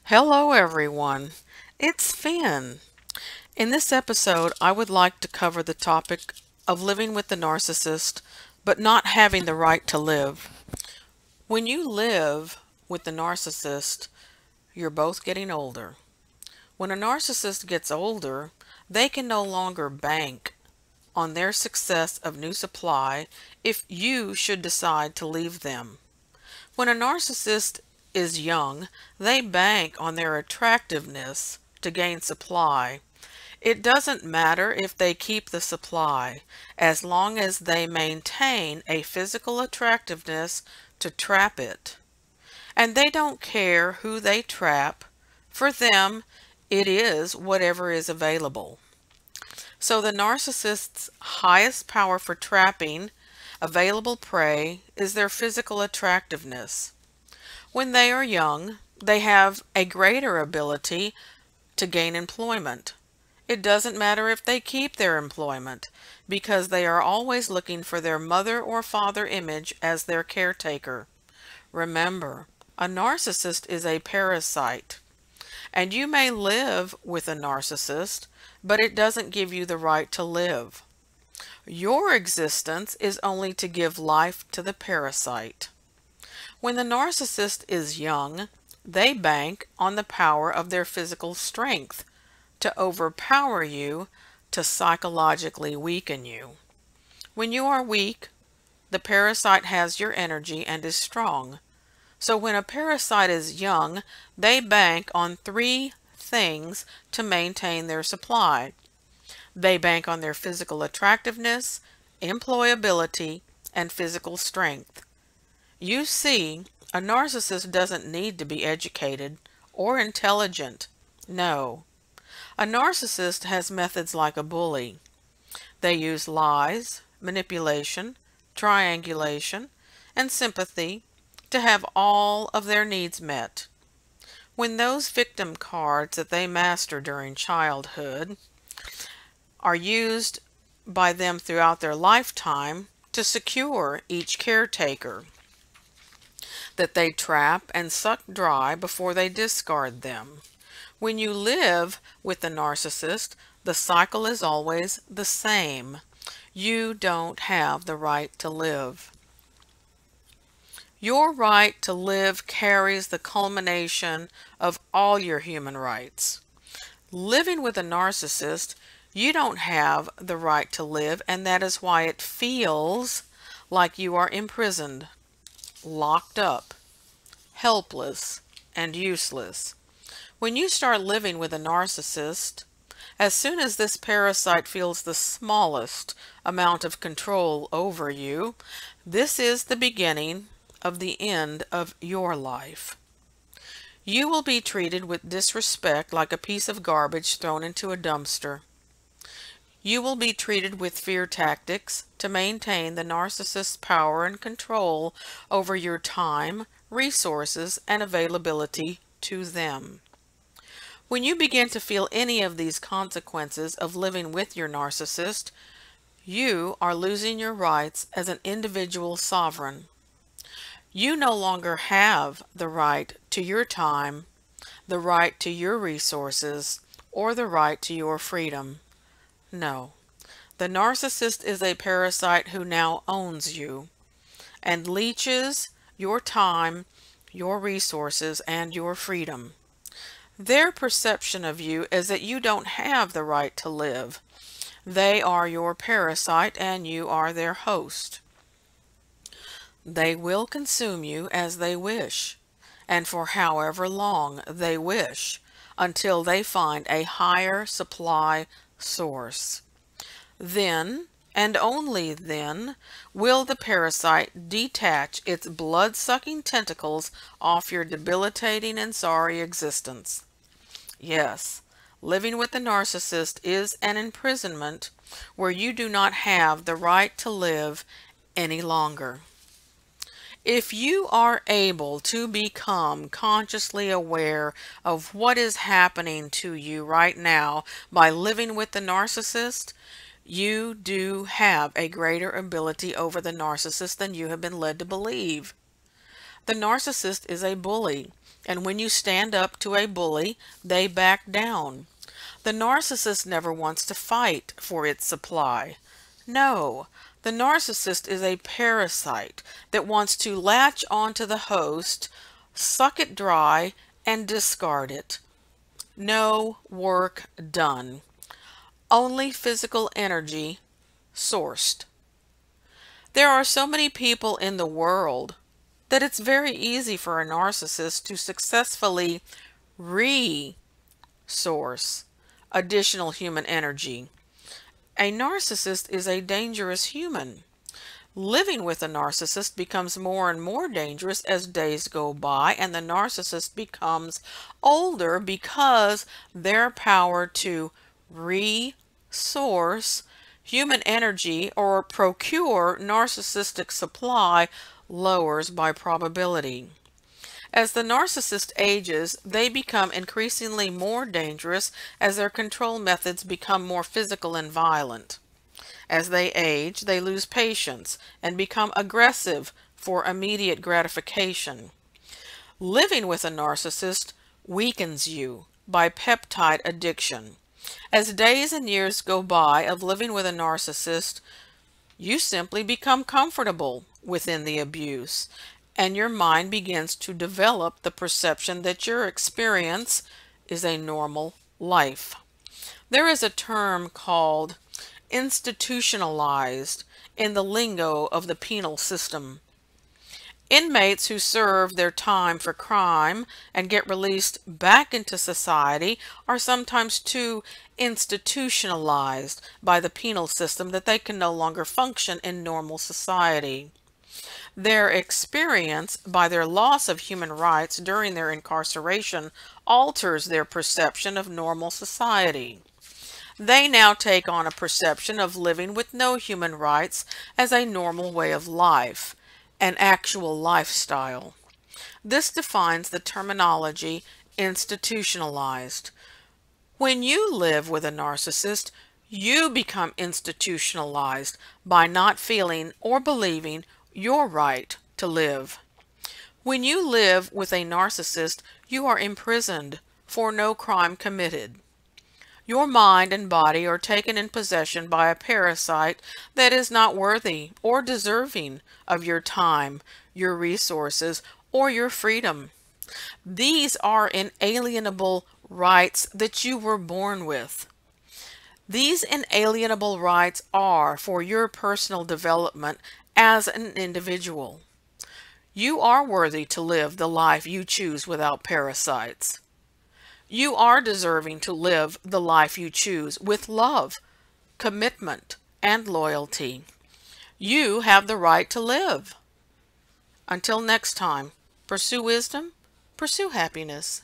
Hello, everyone. It's Finn. In this episode, I would like to cover the topic of living with the narcissist, but not having the right to live. When you live with the narcissist, you're both getting older. When a narcissist gets older, they can no longer bank on their success of new supply if you should decide to leave them. When a narcissist is young, they bank on their attractiveness to gain supply. It doesn't matter if they keep the supply, as long as they maintain a physical attractiveness to trap it. And they don't care who they trap. For them, it is whatever is available. So the narcissist's highest power for trapping available prey is their physical attractiveness. When they are young, they have a greater ability to gain employment. It doesn't matter if they keep their employment, because they are always looking for their mother or father image as their caretaker. Remember, a narcissist is a parasite, and you may live with a narcissist, but it doesn't give you the right to live. Your existence is only to give life to the parasite. When the narcissist is young, they bank on the power of their physical strength to overpower you, to psychologically weaken you. When you are weak, the parasite has your energy and is strong. So when a parasite is young, they bank on three things to maintain their supply. They bank on their physical attractiveness, employability, and physical strength. You see, a narcissist doesn't need to be educated or intelligent. No. A narcissist has methods like a bully. They use lies, manipulation, triangulation, and sympathy to have all of their needs met. When those victim cards that they master during childhood are used by them throughout their lifetime to secure each caretaker that they trap and suck dry before they discard them. When you live with the narcissist, the cycle is always the same. You don't have the right to live. Your right to live carries the culmination of all your human rights. Living with a narcissist, you don't have the right to live, and that is why it feels like you are imprisoned, locked up, helpless, and useless. When you start living with a narcissist, as soon as this parasite feels the smallest amount of control over you, this is the beginning of the end of your life. You will be treated with disrespect like a piece of garbage thrown into a dumpster. You will be treated with fear tactics to maintain the narcissist's power and control over your time, resources, and availability to them. When you begin to feel any of these consequences of living with your narcissist, you are losing your rights as an individual sovereign. You no longer have the right to your time, the right to your resources, or the right to your freedom. No. The narcissist is a parasite who now owns you and leeches your time, your resources, and your freedom. Their perception of you is that you don't have the right to live. They are your parasite and you are their host. They will consume you as they wish, and for however long they wish, until they find a higher supply source. Then, and only then, will the parasite detach its blood-sucking tentacles off your debilitating and sorry existence. Yes, living with the narcissist is an imprisonment where you do not have the right to live any longer. If you are able to become consciously aware of what is happening to you right now by living with the narcissist, you do have a greater ability over the narcissist than you have been led to believe. The narcissist is a bully, and when you stand up to a bully, they back down. The narcissist never wants to fight for its supply. No, the narcissist is a parasite that wants to latch onto the host, suck it dry, and discard it. No work done. Only physical energy sourced. There are so many people in the world that it's very easy for a narcissist to successfully resource additional human energy. A narcissist is a dangerous human. Living with a narcissist becomes more and more dangerous as days go by and the narcissist becomes older because their power to resource human energy or procure narcissistic supply lowers by probability. As the narcissist ages, they become increasingly more dangerous as their control methods become more physical and violent. As they age, they lose patience and become aggressive for immediate gratification. Living with a narcissist weakens you by peptide addiction. As days and years go by of living with a narcissist, you simply become comfortable within the abuse, and your mind begins to develop the perception that your experience is a normal life. There is a term called institutionalized in the lingo of the penal system. Inmates who serve their time for crime and get released back into society are sometimes too institutionalized by the penal system that they can no longer function in normal society. Their experience by their loss of human rights during their incarceration alters their perception of normal society. They now take on a perception of living with no human rights as a normal way of life, an actual lifestyle. This defines the terminology institutionalized. When you live with a narcissist, you become institutionalized by not feeling or believing your right to live. When you live with a narcissist, you are imprisoned for no crime committed. Your mind and body are taken in possession by a parasite that is not worthy or deserving of your time, your resources, or your freedom. These are inalienable rights that you were born with. These inalienable rights are for your personal development as an individual. You are worthy to live the life you choose without parasites. You are deserving to live the life you choose with love, commitment, and loyalty. You have the right to live. Until next time, pursue wisdom, pursue happiness.